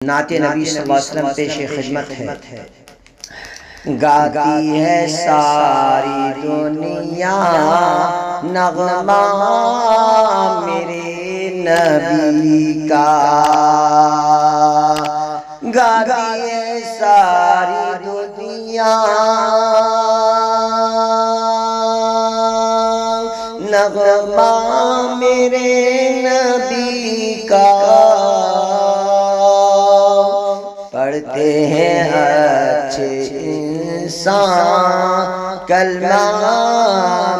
نعت نبی صلی اللہ علیہ وسلم پیش خدمت ہے۔ گاتی ہے ساری دنیا نغمہ میرے نبی کا، گاتی ہے ساری دنیا نغمہ میرے نبی کا، پڑھتے ہیں اچھے انسان کلمہ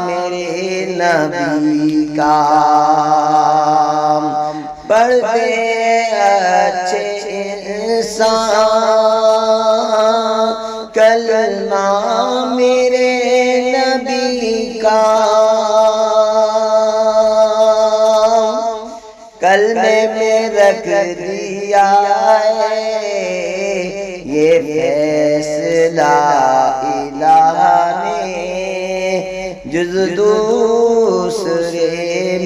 میرے نبی کا، پڑھتے ہیں اچھے انسان کلمہ میرے نبی کا، کلمے میں رکھ دیا ہے یہ فیصلہ الہ نے، جز دوسرے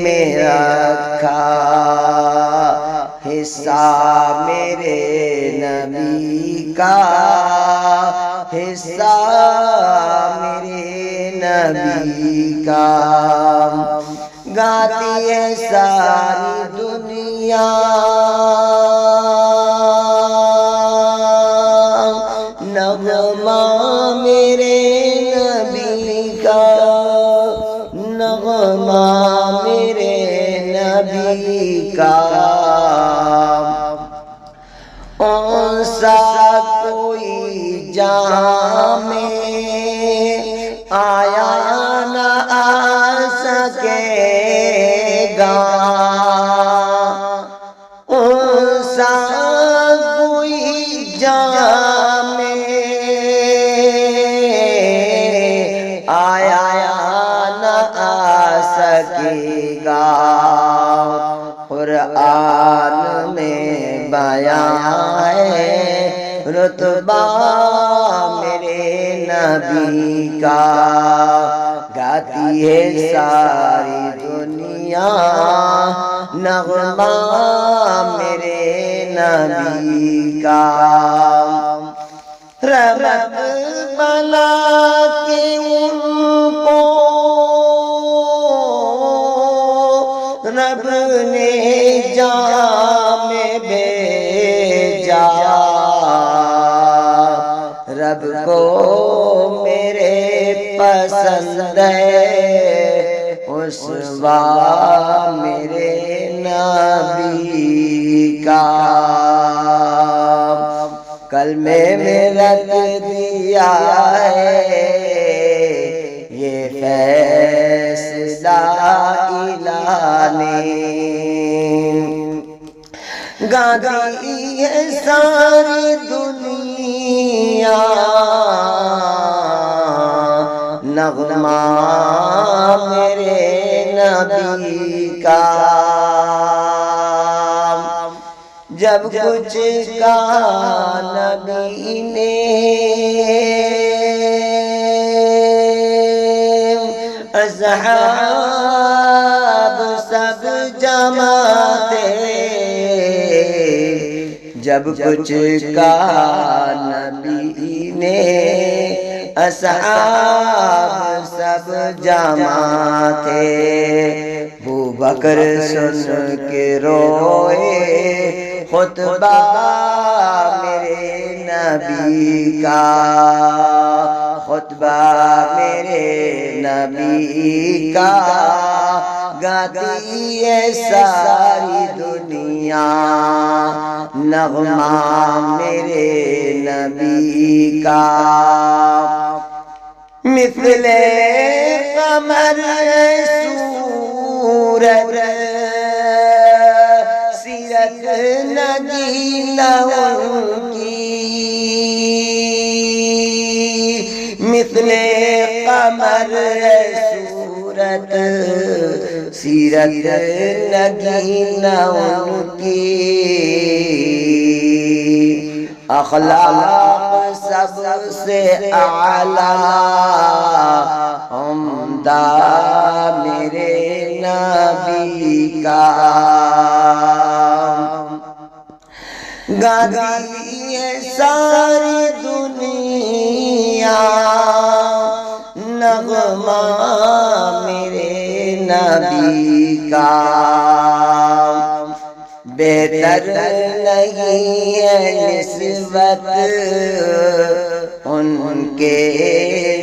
میں رکھا حصہ میرے نبی کا، حصہ میرے نبی کا، گاتی ہے ساری دنیا نغمہ میرے نبی کا، نغمہ میرے نبی کا، کون سا کوئی جام میں آیا نہ آ سکے گا، کون سا کوئی جام میں آیا نہ آ سکے گا، قرآن میں بیان ہے رتبہ میرے نبی کا، گاتی ہے ساری دنیا نغمہ میرے نبی کا، رحمت بنا کے ان کو رب نے جہاں میں بھیجا، رب کو میرے پسند ہے اسوہ میرے نبی کا، کلمے میں رکھ دیا ہے یہ فیصلہ الہ نے، گاتی ہے ساری دنیا نغمہ میرے نبی کا، جب کچھ کہا نبی نے اصحاب سب جمع تھے، جب کچھ کہا نبی نے اصحاب سب جمع تھے، ابوبکر سن کے روئے خطبہ میرے نبی کا، خطبہ میرے نبی کا، گاتی ہے ساری دنیا نغمہ میرے نبی کا، مثل قمر صورت سیرت نگینا ان کی، مثل قمر صورت سیرت نگینا ان کی، اخلاق سب سے اعلیٰ عمدہ میرے نبی کا، گاتی ہے ساری دنیا نغمہ میرے نبی کا، بہتر نہیں ہے نسبت ان کے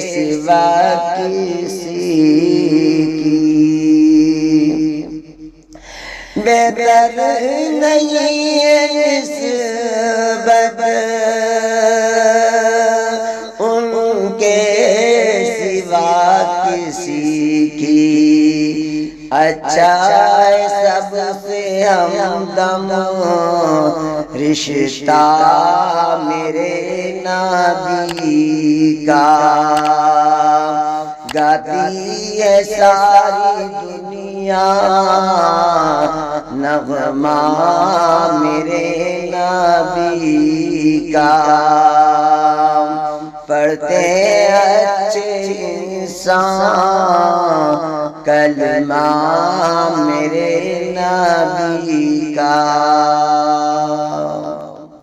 سوا کسی کی، بہتر نہیں ہے نسبت ان کے سوا کسی کی، اچھا ہے سب سے ہمدم رشتہ میرے نبی کا، گاتی ہے ساری دنیا نغمہ میرے نبی کا، پڑھتے اچھے انسان کلمہ میرے نبی کا۔